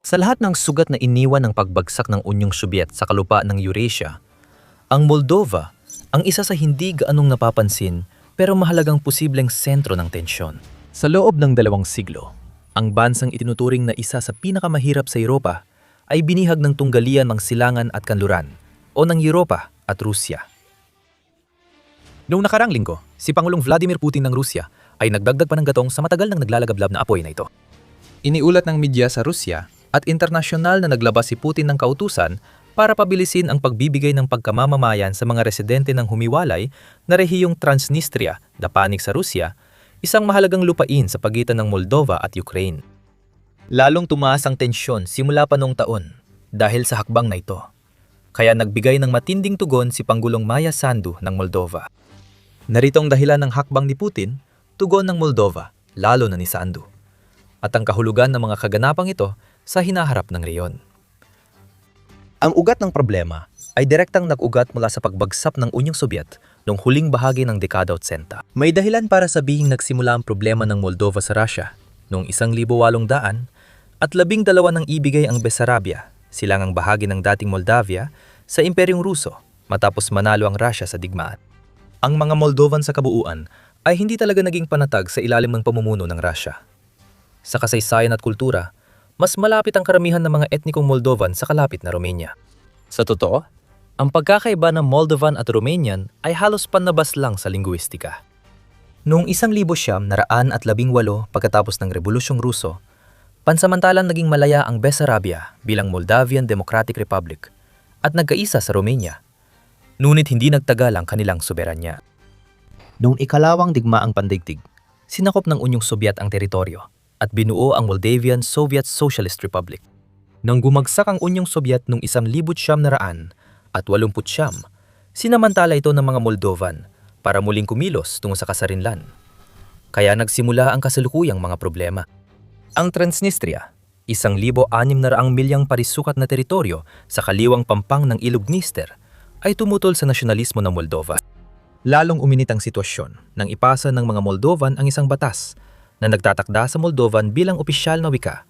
Sa lahat ng sugat na iniwan ng pagbagsak ng Unyong Sobyet sa kalupaan ng Eurasia, ang Moldova ang isa sa hindi gaanong napapansin pero mahalagang posibleng sentro ng tensyon. Sa loob ng 2 siglo, ang bansang itinuturing na isa sa pinakamahirap sa Europa ay binihag ng tunggalian ng silangan at kanluran o ng Europa at Rusya. Noong nakarang linggo, si Pangulong Vladimir Putin ng Rusya ay nagdagdag pa ng gatong sa matagal nang naglalagablab na apoy na ito. Iniulat ng media sa Rusya at internasyonal na naglabas si Putin ng kautusan para pabilisin ang pagbibigay ng pagkamamamayan sa mga residente ng humiwalay na rehiyong Transnistria, dapanig sa Rusya, isang mahalagang lupain sa pagitan ng Moldova at Ukraine. Lalong tumaas ang tensyon simula pa noong taon dahil sa hakbang na ito. Kaya nagbigay ng matinding tugon si Pangulong Maya Sandu ng Moldova. Narito ang dahilan ng hakbang ni Putin, tugon ng Moldova, lalo na ni Sandu, at ang kahulugan ng mga kaganapang ito sa hinaharap ng reyon. Ang ugat ng problema ay direktang nag-ugat mula sa pagbagsak ng Unyong Sobyet noong huling bahagi ng dekada 80. May dahilan para sabihing nagsimula ang problema ng Moldova sa Russia noong 1800 at 12 nang ibigay ang Bessarabia, silangang bahagi ng dating Moldavia, sa Imperyong Ruso matapos manalo ang Russia sa digmaan. Ang mga Moldovan sa kabuuan ay hindi talaga naging panatag sa ilalim ng pamumuno ng Russia. Sa kasaysayan at kultura, mas malapit ang karamihan ng mga etnikong Moldovan sa kalapit na Romania. Sa totoo, ang pagkakaiba ng Moldovan at Romanian ay halos panlabas lang sa lingguistika. Noong 1918 pagkatapos ng Rebolusyong Ruso, pansamantalang naging malaya ang Bessarabia bilang Moldavian Democratic Republic at nagkaisa sa Romania. Ngunit hindi nagtagal ang kanilang soberanya. Noong ikalawang digmaang pandaigdig, sinakop ng Unyong Sobyet ang teritoryo at binuo ang Moldavian Soviet Socialist Republic. Nang gumagsak ang Unyong Sobyet noong 1989, sinamantala ito ng mga Moldovan para muling kumilos tungo sa kasarinlan. Kaya nagsimula ang kasalukuyang mga problema. Ang Transnistria, 1,600 milyang parisukat na teritoryo sa kaliwang pampang ng Ilog Dniester, ay tumutol sa nasyonalismo ng Moldova. Lalong uminit ang sitwasyon nang ipasa ng mga Moldovan ang isang batas na nagtatakda sa Moldovan bilang opisyal na wika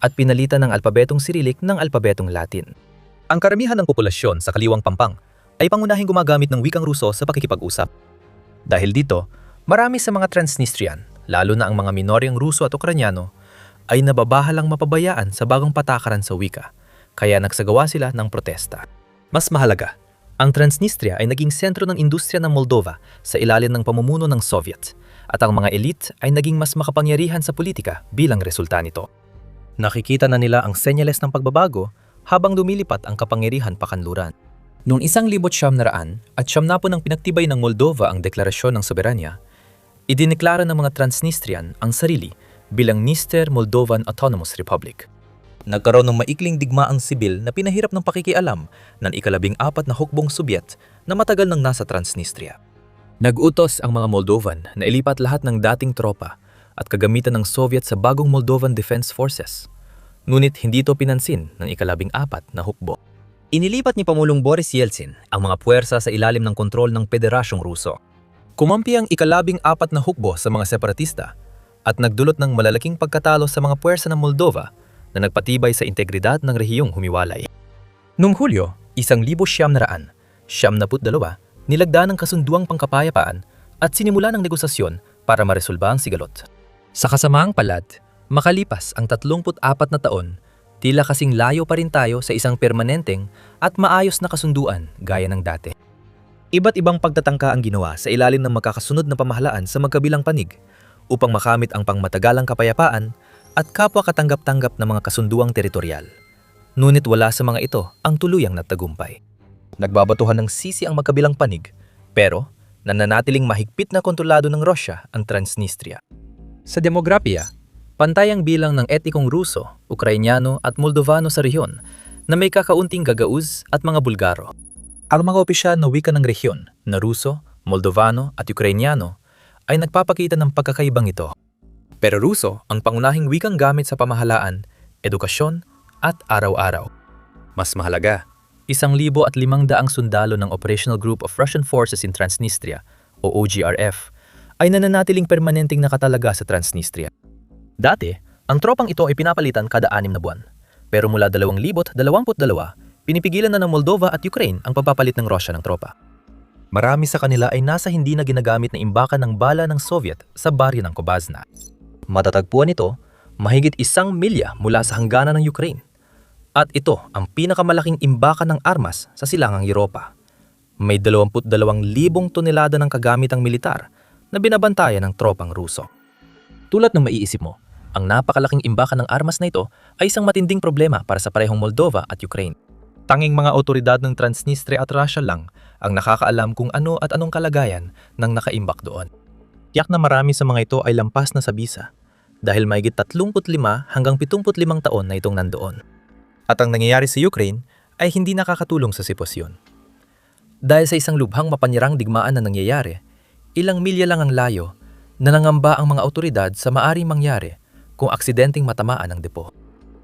at pinalitan ng alpabetong Cyrillic ng alpabetong Latin. Ang karamihan ng populasyon sa kaliwang pampang ay pangunahing gumagamit ng wikang Ruso sa pakikipag-usap. Dahil dito, marami sa mga Transnistrian, lalo na ang mga minoryang Ruso at Ukrainyano, ay nababahalang mapabayaan sa bagong patakaran sa wika, kaya nagsagawa sila ng protesta. Mas mahalaga, ang Transnistria ay naging sentro ng industriya ng Moldova sa ilalim ng pamumuno ng Soviet, at ang mga elite ay naging mas makapangyarihan sa politika bilang resulta nito. Nakikita na nila ang senyales ng pagbabago habang lumilipat ang kapangyarihan pakanluran. Noong 1970 at 70 nang pinagtibay ng Moldova ang deklarasyon ng soberanya, idineklara ng mga Transnistrian ang sarili bilang Dniester Moldovan Autonomous Republic. Nagkaroon ng maikling digmaang sibil na pinahirap ng pakikialam ng ika-14 na hukbong Sobyet na matagal nang nasa Transnistria. Nag-utos ang mga Moldovan na ilipat lahat ng dating tropa at kagamitan ng Soviet sa bagong Moldovan Defense Forces. Ngunit hindi ito pinansin ng ika-14 na hukbo. Inilipat ni Pangulong Boris Yeltsin ang mga puwersa sa ilalim ng kontrol ng Pederasyong Ruso. Kumampi ang ika-14 na hukbo sa mga separatista at nagdulot ng malalaking pagkatalo sa mga puwersa ng Moldova na nagpatibay sa integridad ng rehiyong humiwalay. Noong Hulyo, 1972, nilagda ng kasunduang pangkapayapaan at sinimula ng negosasyon para maresolba ang sigalot. Sa kasamaang palad, makalipas ang 34 na taon, tila kasing layo pa rin tayo sa isang permanenteng at maayos na kasunduan gaya ng dati. Iba't ibang pagtatangka ang ginawa sa ilalim ng magkakasunod na pamahalaan sa magkabilang panig upang makamit ang pangmatagalang kapayapaan at kapwa katanggap-tanggap na mga kasunduang teritorial. Ngunit wala sa mga ito ang tuluyang nagtagumpay. Nagbabatuhan ng sisi ang magkabilang panig, pero nananatiling mahigpit na kontrolado ng Russia ang Transnistria. Sa demografiya, pantay ang bilang ng etnikong Ruso, Ukrainyano at Moldovano sa rehiyon na may kakaunting Gagauz at mga Bulgaro. Ang mga opisyal na wika ng rehiyon na Ruso, Moldovano at Ukrainyano ay nagpapakita ng pagkakaibang ito. Pero Ruso ang pangunahing wikang gamit sa pamahalaan, edukasyon at araw-araw. Mas mahalaga, 1,500 sundalo ng Operational Group of Russian Forces in Transnistria o OGRF ay nananatiling permanenteng nakatalaga sa Transnistria. Dati, ang tropang ito ay pinapalitan kada 6 na buwan. Pero mula 2022, pinipigilan na ng Moldova at Ukraine ang pagpapalit ng Russia ng tropa. Marami sa kanila ay nasa hindi na ginagamit na imbakan ng bala ng Soviet sa baryo ng Kobazna. Matatagpuan ito mahigit 1 milya mula sa hangganan ng Ukraine. At ito ang pinakamalaking imbakan ng armas sa silangang Europa. May 22,000 tonelada ng kagamitang militar na binabantayan ng tropang Ruso. Tulad ng maiisip mo, ang napakalaking imbakan ng armas na ito ay isang matinding problema para sa parehong Moldova at Ukraine. Tanging mga otoridad ng Transnistria at Russia lang ang nakakaalam kung ano at anong kalagayan ng nakaimbak doon. Tiyak na marami sa mga ito ay lampas na sa bisa dahil mahigit 35 hanggang 75 taon na itong nandoon. At ang nangyayari sa Ukraine ay hindi nakakatulong sa sitwasyon. Dahil sa isang lubhang mapanyarang digmaan na nangyayari, ilang milya lang ang layo na nangamba ang mga otoridad sa maaring mangyari kung aksidenteng matamaan ang depo.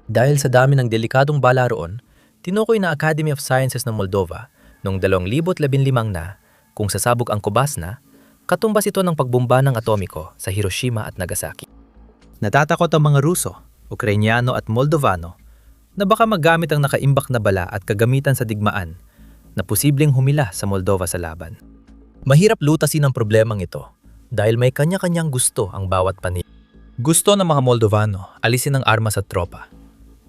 Dahil sa dami ng delikadong bala roon, tinukoy na Academy of Sciences ng Moldova noong 2015 na kung sasabog ang Kobazna, katumbas ito ng pagbomba ng atomiko sa Hiroshima at Nagasaki. Natatakot ang mga Ruso, Ukrainyano at Moldovano na baka magamit ang nakaimbak na bala at kagamitan sa digmaan na posibleng humila sa Moldova sa laban. Mahirap lutasin ang problemang ito dahil may kanya-kanyang gusto ang bawat panig. Gusto ng mga Moldovano alisin ang armas at tropa,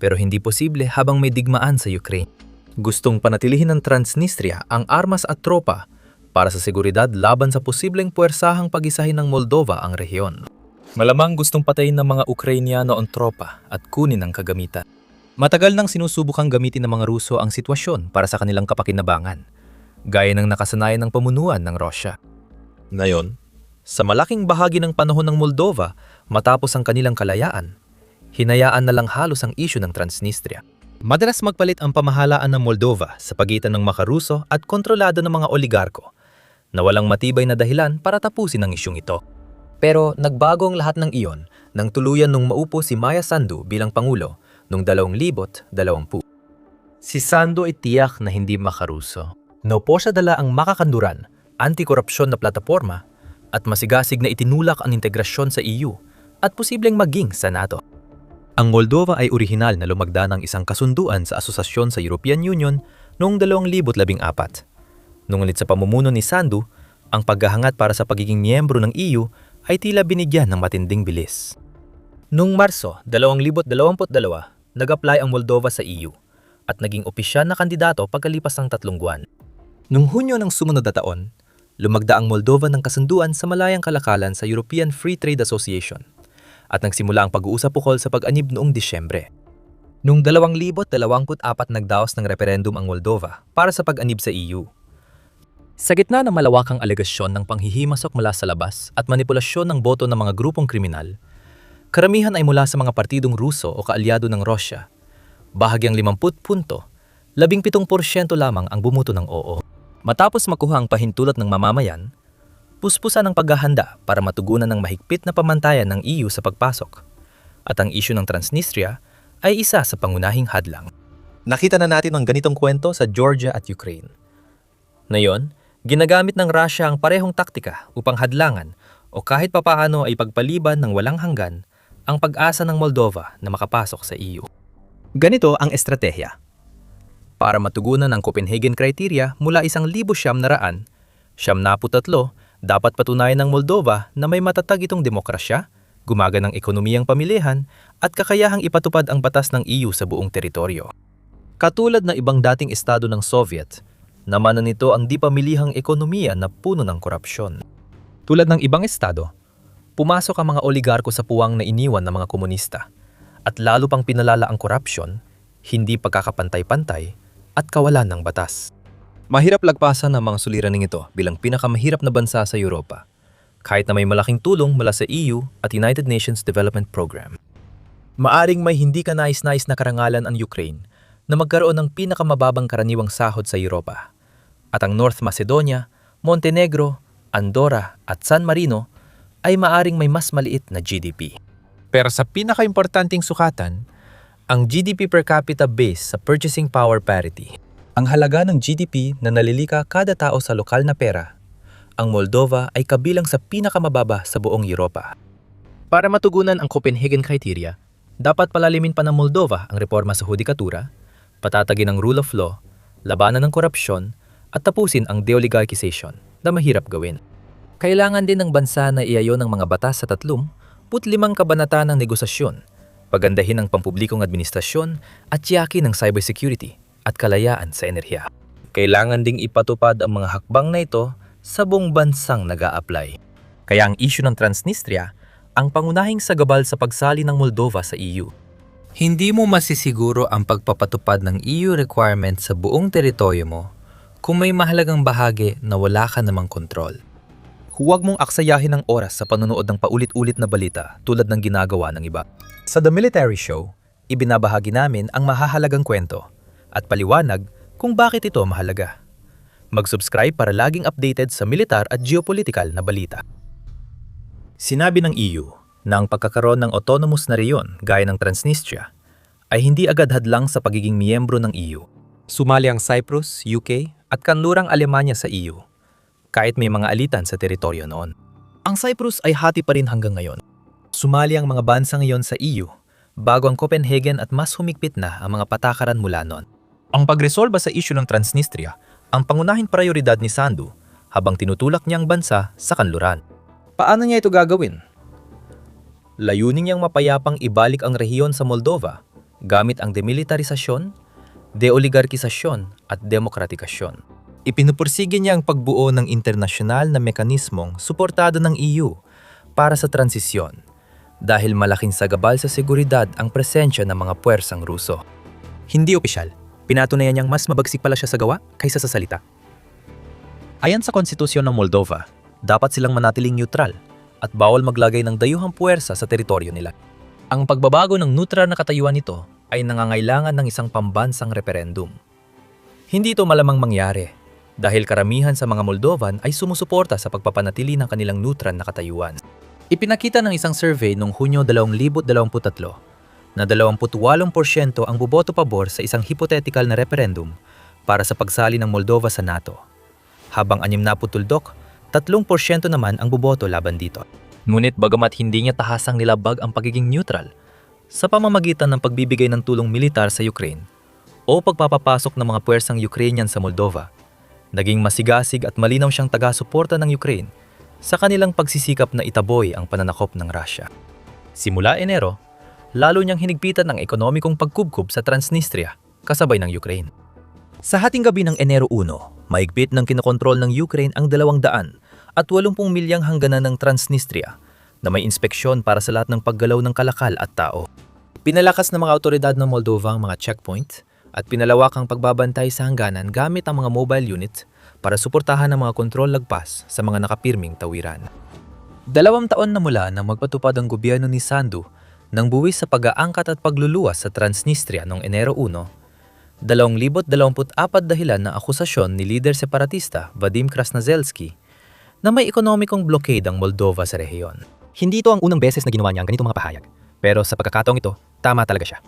pero hindi posible habang may digmaan sa Ukraine. Gustong panatilihin ng Transnistria ang armas at tropa para sa seguridad laban sa posibleng puwersahang pag-isahin ng Moldova ang rehiyon. Malamang gustong patayin ng mga Ukrainyano ang tropa at kunin ang kagamitan. Matagal nang sinusubukang gamitin ng mga Ruso ang sitwasyon para sa kanilang kapakinabangan, gaya ng nakasanayan ng pamunuan ng Russia. Ngayon, sa malaking bahagi ng panahon ng Moldova matapos ang kanilang kalayaan, hinayaan na lang halos ang isyu ng Transnistria. Madalas magpalit ang pamahalaan ng Moldova sa pagitan ng makaruso at kontrolado ng mga oligarko na walang matibay na dahilan para tapusin ang isyung ito. Pero nagbago ang lahat ng iyon nang tuluyan nung maupo si Maya Sandu bilang Pangulo noong 2020. Si Sandu ay tiyak na hindi makaruso. Naupo siya dala ang makakanduran, anti-korupsyon na plataporma at masigasig na itinulak ang integrasyon sa EU at posibleng maging sa NATO. Ang Moldova ay orihinal na lumagda ng isang kasunduan sa asosasyon sa European Union noong 2014. Ngunit sa pamumuno ni Sandu, ang paghahangad para sa pagiging miyembro ng EU ay tila binigyan ng matinding bilis. Noong Marso 2022, nag-apply ang Moldova sa EU at naging opisyal na kandidato pagkalipas ng 3 buwan. Noong Hunyo ng sumunod na taon, lumagda ang Moldova ng kasunduan sa malayang kalakalan sa European Free Trade Association at nagsimula ang pag-uusap ukol sa pag-anib noong Disyembre. Noong 2024 nagdaos ng referendum ang Moldova para sa pag-anib sa EU. Sa gitna ng malawakang alegasyon ng panghihimasok mula sa labas at manipulasyon ng boto ng mga grupong kriminal, karamihan ay mula sa mga partidong Ruso o kaalyado ng Russia. Bahagyang 50 punto, 17% lamang ang bumuto ng oo. Matapos makuha ang pahintulot ng mamamayan, puspusan ang paghahanda para matugunan ng mahigpit na pamantayan ng EU sa pagpasok. At ang isyu ng Transnistria ay isa sa pangunahing hadlang. Nakita na natin ang ganitong kwento sa Georgia at Ukraine. Ngayon, ginagamit ng Russia ang parehong taktika upang hadlangan o kahit papaano ay pagpaliban ng walang hanggan ang pag-asa ng Moldova na makapasok sa EU. Ganito ang estratehiya. Para matugunan ang Copenhagen Criteria mula 1,900, 73, dapat patunayan ng Moldova na may matatag itong demokrasya, gumaganang ekonomiyang pamilihan at kakayahang ipatupad ang batas ng EU sa buong teritoryo. Katulad ng ibang dating estado ng Soviet, namanan nito ang di pamilihang ekonomiya na puno ng korupsyon. Tulad ng ibang estado, pumasok ang mga oligarko sa puwang na iniwan ng mga komunista at lalo pang pinalala ang korupsyon, hindi pagkakapantay-pantay at kawalan ng batas. Mahirap lagpasan ang mga suliraning ito bilang pinakamahirap na bansa sa Europa, kahit na may malaking tulong mula sa EU at United Nations Development Program. Maaring may hindi ka nais-nais na karangalan ang Ukraine na magkaroon ng pinakamababang karaniwang sahod sa Europa. At ang North Macedonia, Montenegro, Andorra at San Marino ay maaring may mas maliit na GDP. Pero sa pinakaimportanteng sukatan, ang GDP per capita base sa purchasing power parity. Ang halaga ng GDP na nalilika kada tao sa lokal na pera, ang Moldova ay kabilang sa pinakamababa sa buong Europa. Para matugunan ang Copenhagen Criteria, Dapat palalimin pa ng Moldova ang reforma sa hudikatura, patatagin ang rule of law, labanan ng korupsyon, at tapusin ang deoligarchization na mahirap gawin. Kailangan din ng bansa na iayon ng mga batas sa 35 kabanata ng negosasyon, pagandahin ang pampublikong administrasyon at tiyakin ng cybersecurity at kalayaan sa enerhiya. Kailangan ding ipatupad ang mga hakbang na ito sa buong bansang nag-a-apply. Kaya ang issue ng Transnistria ang pangunahing sagabal sa pagsali ng Moldova sa EU. Hindi mo masisiguro ang pagpapatupad ng EU requirement sa buong teritoryo mo kung may mahalagang bahagi na wala ka namang kontrol. Huwag mong aksayahin ang oras sa panonood ng paulit-ulit na balita tulad ng ginagawa ng iba. Sa The Military Show, ibinabahagi namin ang mahahalagang kwento at paliwanag kung bakit ito mahalaga. Mag-subscribe para laging updated sa militar at geopolitical na balita. Sinabi ng EU na ang pagkakaroon ng autonomous na reyon gaya ng Transnistria ay hindi agad hadlang sa pagiging miyembro ng EU. Sumali ang Cyprus, UK at kanlurang Alemanya sa EU kahit may mga alitan sa teritoryo noon. Ang Cyprus ay hati pa rin hanggang ngayon. Sumali ang mga bansa ngayon sa EU bago ang Copenhagen at mas humigpit na ang mga patakaran mula noon. Ang pagresolba sa issue ng Transnistria ang pangunahing prioridad ni Sandu habang tinutulak niya ang bansa sa kanluran. Paano niya ito gagawin? Layunin niyang mapayapang ibalik ang rehiyon sa Moldova gamit ang demilitarisasyon, deoligarkisasyon at demokratikasyon. Ipinupursige niya ang pagbuo ng internasyonal na mekanismong suportado ng EU para sa transisyon dahil malaking sagabal sa seguridad ang presensya ng mga puwersang Ruso. Hindi opisyal, pinatunayan niyang mas mabagsik pala siya sa gawa kaysa sa salita. Ayon sa konstitusyon ng Moldova, dapat silang manatiling neutral at bawal maglagay ng dayuhang puwersa sa teritoryo nila. Ang pagbabago ng neutral na katayuan nito ay nangangailangan ng isang pambansang referendum. Hindi ito malamang mangyari dahil karamihan sa mga Moldovan ay sumusuporta sa pagpapanatili ng kanilang neutral na katayuan. Ipinakita ng isang survey noong Hunyo 2023 na 28% ang buboto pabor sa isang hypothetical na referendum para sa pagsali ng Moldova sa NATO, habang 60 tuldok, 3% naman ang buboto laban dito. Ngunit bagamat hindi niya tahasang nilabag ang pagiging neutral sa pamamagitan ng pagbibigay ng tulong militar sa Ukraine o pagpapapasok ng mga puwersang Ukrainian sa Moldova, naging masigasig at malinaw siyang taga-suporta ng Ukraine sa kanilang pagsisikap na itaboy ang pananakop ng Russia. Simula Enero, lalo niyang hinigpitan ang ekonomikong pagkubkob sa Transnistria kasabay ng Ukraine. Sa hating gabi ng Enero 1, mahigpit ng kinokontrol ng Ukraine ang 280 milyang hangganan ng Transnistria na may inspeksyon para sa lahat ng paggalaw ng kalakal at tao. Pinalakas ng mga awtoridad ng Moldova ang mga checkpoint at pinalawak ang pagbabantay sa hangganan gamit ang mga mobile unit para suportahan ang mga kontrol lagpas sa mga nakapirming tawiran. 2 taon na mula nang magpatupad ang gobyerno ni Sandu ng buwis sa pag-aangkat at pagluluwas sa Transnistria noong Enero 1, 2024 dahilan ng akusasyon ni leader separatista Vadim Krasnozelsky na may ekonomikong blockade ang Moldova sa rehiyon. Hindi ito ang unang beses na ginawa niya ang ganitong mga pahayag, pero sa pagkakataong ito, tama talaga siya.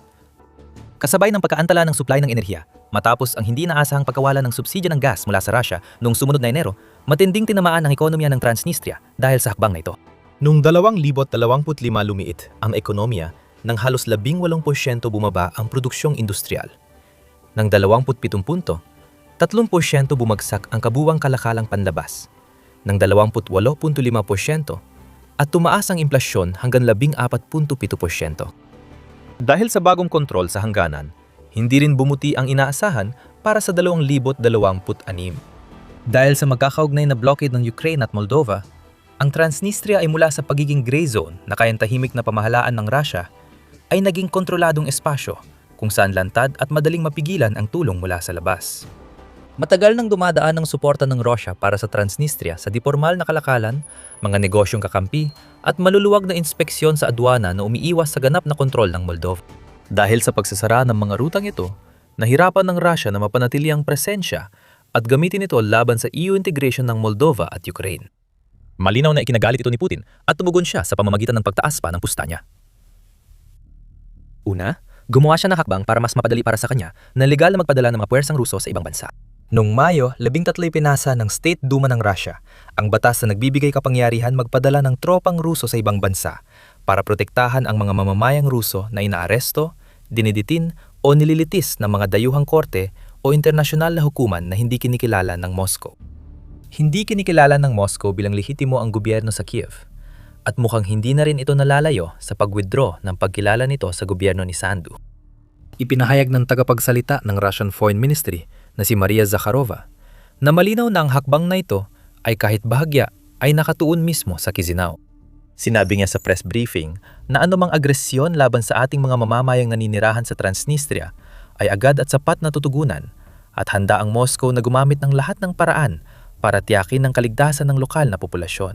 Kasabay ng pagkaantala ng supply ng enerhiya, matapos ang hindi inaasahang pagkawala ng subsidyo ng gas mula sa Russia noong sumunod na Enero, matinding tinamaan ang ekonomiya ng Transnistria dahil sa hakbang na ito. Noong 2025 lumiit ang ekonomiya ng halos 18% bumaba ang produksyong industrial. Ng 27 punto, 3% bumagsak ang kabuwang kalakalang panlabas. Ng 28.5% at tumaas ang inflasyon hanggang 14.7%. Dahil sa bagong kontrol sa hangganan, hindi rin bumuti ang inaasahan para sa 2026. Dahil sa magkakaugnay na blockade ng Ukraine at Moldova, ang Transnistria ay mula sa pagiging gray zone na kayang tahimik na pamahalaan ng Russia ay naging kontroladong espasyo kung saan lantad at madaling mapigilan ang tulong mula sa labas. Matagal nang dumadaan ang suporta ng Russia para sa Transnistria sa dipormal na kalakalan, mga negosyong kakampi, at maluluwag na inspeksyon sa adwana na umiiwas sa ganap na kontrol ng Moldova. Dahil sa pagsasara ng mga rutang ito, nahirapan ng Russia na mapanatili ang presensya at gamitin ito laban sa EU integration ng Moldova at Ukraine. Malinaw na ikinagalit ito ni Putin at tumugon siya sa pamamagitan ng pagtaas pa ng pusta niya. Una, gumawa siya ng hakbang para mas mapadali para sa kanya na legal na magpadala ng mga puwersang Ruso sa ibang bansa. Noong Mayo, 13 pinasa ng State Duma ng Russia ang batas na nagbibigay kapangyarihan magpadala ng tropang Ruso sa ibang bansa para protektahan ang mga mamamayang Ruso na inaaresto, diniditin o nililitis ng mga dayuhang korte o internasyonal na hukuman na hindi kinikilala ng Moscow. Hindi kinikilala ng Moscow bilang lehitimo ang gobyerno sa Kiev at mukhang hindi na rin ito nalalayo sa pag-withdraw ng pagkilala nito sa gobyerno ni Sandu. Ipinahayag ng tagapagsalita ng Russian Foreign Ministry na si Maria Zakharova na malinaw na ang hakbang na ito ay kahit bahagya ay nakatuon mismo sa Chisinau. Sinabi niya sa press briefing na anumang agresyon laban sa ating mga mamamayang naninirahan sa Transnistria ay agad at sapat na tutugunan at handa ang Moscow na gumamit ng lahat ng paraan para tiyakin ang kaligtasan ng lokal na populasyon.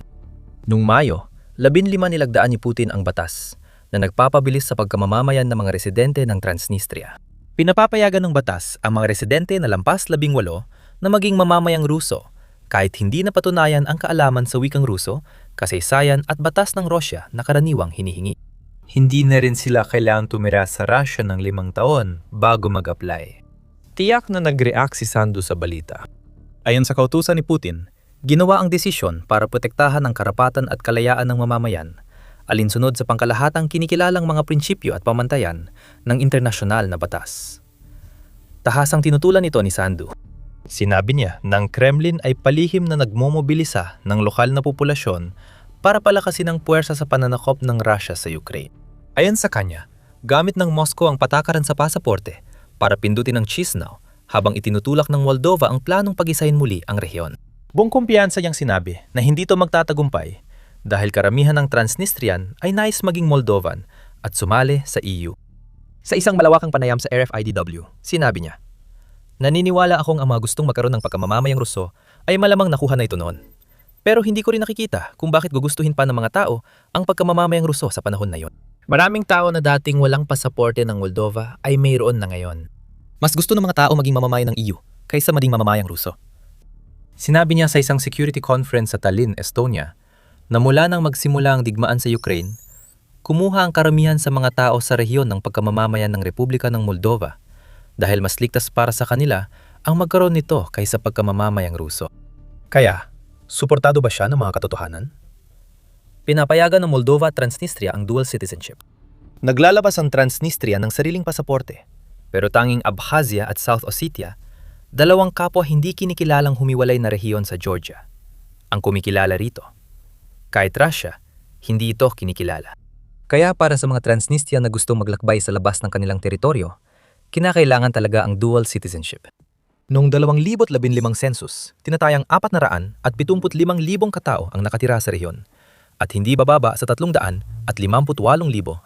Noong Mayo, 15 nilagdaan ni Putin ang batas na nagpapabilis sa pagkamamamayan ng mga residente ng Transnistria. Pinapapayagan ng batas ang mga residente na lampas 18 na maging mamamayang Ruso kahit hindi napatunayan ang kaalaman sa wikang Ruso, kasaysayan at batas ng Rusya na karaniwang hinihingi. Hindi na rin sila kailangang tumira sa Russia ng 5 taon bago mag-apply. Tiyak na nag-react si Sandu sa balita. Ayon sa kautusan ni Putin, ginawa ang desisyon para protektahan ang karapatan at kalayaan ng mamamayan, alinsunod sa pangkalahatang kinikilalang mga prinsipyo at pamantayan ng internasyonal na batas. Tahasang tinutulan ito ni Sandu. Sinabi niya ng Kremlin ay palihim na nagmomobilisa ng lokal na populasyon para palakasin ang puwersa sa pananakop ng Russia sa Ukraine. Ayon sa kanya, gamit ng Moscow ang patakaran sa pasaporte para pindutin ang Chisinau habang itinutulak ng Moldova ang planong pag-isahin muli ang rehiyon. Buong kumpiyansa niyang sinabi na hindi ito magtatagumpay dahil karamihan ng Transnistrian ay nais maging Moldovan at sumali sa EU. Sa isang malawakang panayam sa RFIDW, sinabi niya, "Naniniwala akong ang mga gustong magkaroon ng pagkamamamayang Ruso ay malamang nakuha na ito noon. Pero hindi ko rin nakikita kung bakit gugustuhin pa ng mga tao ang pagkamamamayang Ruso sa panahon na yon. Maraming tao na dating walang pasaporte ng Moldova ay mayroon na ngayon. Mas gusto ng mga tao maging mamamayan ng EU kaysa maging mamamayang Ruso." Sinabi niya sa isang security conference sa Tallinn, Estonia, na mula nang magsimula ang digmaan sa Ukraine, kumuha ang karamihan sa mga tao sa rehiyon ng pagkamamamayan ng Republika ng Moldova dahil mas ligtas para sa kanila ang magkaroon nito kaysa pagkamamamayang Ruso. Kaya, suportado ba siya ng mga katotohanan? Pinapayagan ng Moldova at Transnistria ang dual citizenship. Naglalabas ang Transnistria ng sariling pasaporte, pero tanging Abkhazia at South Ossetia, dalawang kapwa hindi kinikilalang humiwalay na rehiyon sa Georgia, ang kumikilala rito. Kahit Russia, hindi ito kinikilala. Kaya para sa mga Transnistria na gustong maglakbay sa labas ng kanilang teritoryo, kinakailangan talaga ang dual citizenship. Noong 2015 census, tinatayang 475,000 katao ang nakatira sa rehiyon at hindi bababa sa 358,000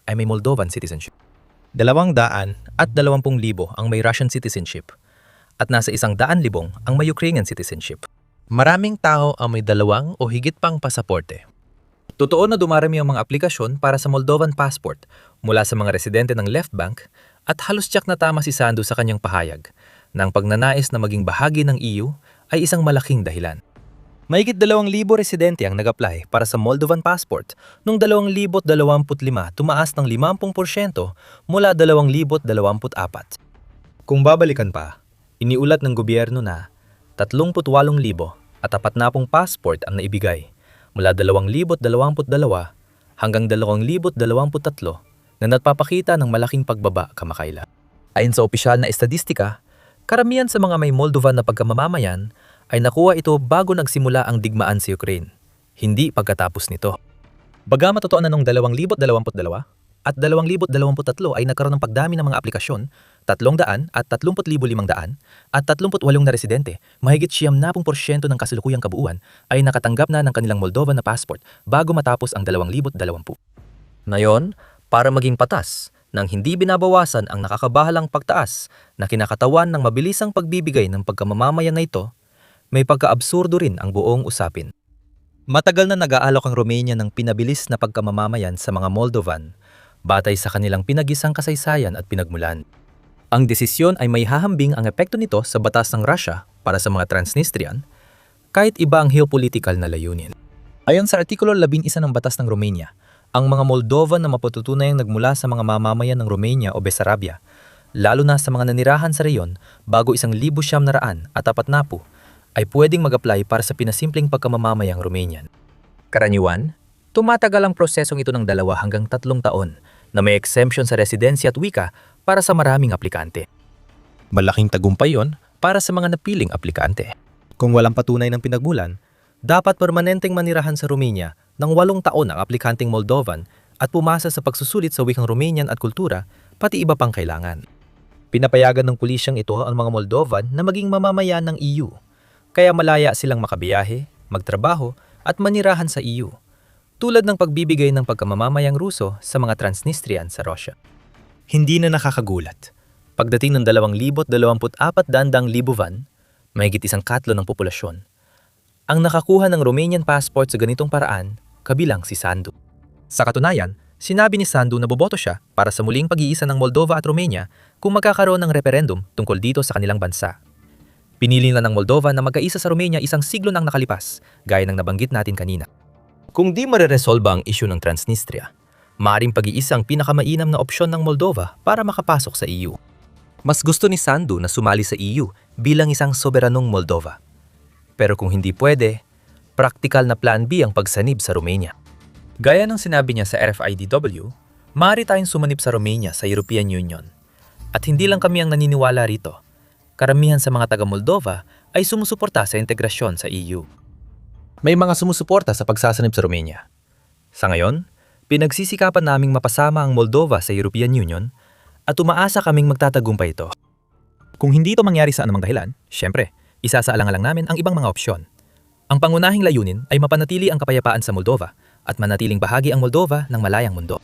ay may Moldovan citizenship. 220,000 ang may Russian citizenship at nasa 100,000 ang may Ukrainian citizenship. Maraming tao ang may dalawang o higit pang pasaporte. Totoo na dumarami ang mga aplikasyon para sa Moldovan passport mula sa mga residente ng Left Bank at halos tiyak na tama si Sandu sa kanyang pahayag na ang pagnanais na maging bahagi ng EU ay isang malaking dahilan. Mahigit 2,000 residente ang nag-apply para sa Moldovan passport noong 2025 tumaas ng 50% mula 2024. Kung babalikan pa, iniulat ng gobyerno na 38,000 at 40 passport ang naibigay mula 2022 hanggang 2023 na nagpapakita ng malaking pagbaba kamakailan. Ayon sa opisyal na estadistika, karamihan sa mga may Moldovan na pagkamamamayan ay nakuha ito bago nagsimula ang digmaan sa Ukraine, hindi pagkatapos nito. Bagamat totoo na noong 2022 at 2023 ay nagkaroon ng pagdami ng mga aplikasyon, 300 at 30,500 at 38 na residente, mahigit 70% ng kasalukuyang kabuuan ay nakatanggap na ng kanilang Moldovan na passport bago matapos ang 2020. Ngayon, para maging patas, nang hindi binabawasan ang nakakabahalang pagtaas na kinakatawan ng mabilisang pagbibigay ng pagkamamamayan na ito, may pagkaabsurdo rin ang buong usapin. Matagal na nag-aalok ang Romania ng pinabilis na pagkamamamayan sa mga Moldovan, batay sa kanilang pinagisang kasaysayan at pinagmulan. Ang desisyon ay may hahambing ang epekto nito sa batas ng Russia para sa mga Transnistrian, kahit iba ang geopolitical na layunin. Ayon sa Artikulo 11 ng batas ng Romania, ang mga Moldovan na mapatutunayang nagmula sa mga mamamayan ng Romania o Bessarabia, lalo na sa mga nanirahan sa reyon bago 1,900 at 40, ay pwedeng mag-apply para sa pinasimpleng pagkamamamayang Romanian. Karaniwan, Tumatagal ang prosesong ito ng 2 hanggang 3 taon na may exemption sa residensya at wika para sa maraming aplikante. Malaking tagumpay yon para sa mga napiling aplikante. Kung walang patunay ng pinagmulan, dapat permanenteng manirahan sa Romania ng 8 taon ang aplikanteng Moldovan at pumasa sa pagsusulit sa wikang Romanian at kultura, pati iba pang kailangan. Pinapayagan ng pulisyang ito ang mga Moldovan na maging mamamayan ng EU, kaya malaya silang makabiyahe, magtrabaho at manirahan sa EU, tulad ng pagbibigay ng pagkamamamayang Ruso sa mga Transnistrian sa Russia. Hindi na nakakagulat. Pagdating ng 2,024 dandang libuvan, mahigit 1/4 ng populasyon, ang nakakuha ng Romanian passport sa ganitong paraan, kabilang si Sandu. Sa katunayan, sinabi ni Sandu na boboto siya para sa muling pag-iisa ng Moldova at Romania kung magkakaroon ng referendum tungkol dito sa kanilang bansa. Pinili na ng Moldova na magkaisa sa Romania 1 siglo nang nakalipas, gaya ng nabanggit natin kanina. Kung di mareresolba ang isyu ng Transnistria, maaaring pag-iisa ang pinakamainam na opsyon ng Moldova para makapasok sa EU. Mas gusto ni Sandu na sumali sa EU bilang isang soberanong Moldova. Pero kung hindi pwede, praktikal na plan B ang pagsanib sa Romania. Gaya ng sinabi niya sa RFIDW, maaari tayong sumanib sa Romania sa European Union. At hindi lang kami ang naniniwala rito. Karamihan sa mga taga-Moldova ay sumusuporta sa integrasyon sa EU. May mga sumusuporta sa pagsasanib sa Romania. Sa ngayon, pinagsisikapan naming mapasama ang Moldova sa European Union at umaasa kaming magtatagumpay ito. Kung hindi ito mangyari sa anumang dahilan, syempre, isasaalang-alang namin ang ibang mga opsyon. Ang pangunahing layunin ay mapanatili ang kapayapaan sa Moldova at manatiling bahagi ang Moldova ng malayang mundo.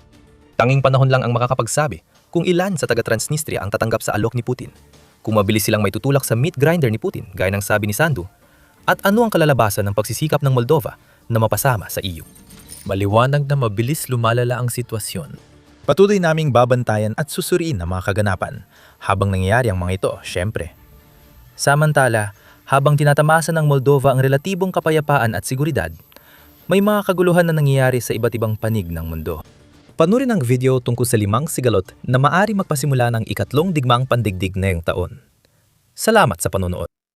Tanging panahon lang ang makakapagsabi kung ilan sa taga-Transnistria ang tatanggap sa alok ni Putin, kung mabilis silang may tutulak sa meat grinder ni Putin gaya ng sabi ni Sandu, at ano ang kalalabasan ng pagsisikap ng Moldova na mapasama sa EU. Maliwanag na mabilis lumalala ang sitwasyon. Patuloy naming babantayan at susuriin ang mga kaganapan habang nangyayari ang mga ito, syempre. Samantala, habang tinatamasa ng Moldova ang relatibong kapayapaan at seguridad, may mga kaguluhan na nangyayari sa iba't ibang panig ng mundo. Panurin ang video tungkol sa 5 sigalot na maaari magpasimula ng ikatlong digmaang pandigdig ngayong taon. Salamat sa panonood.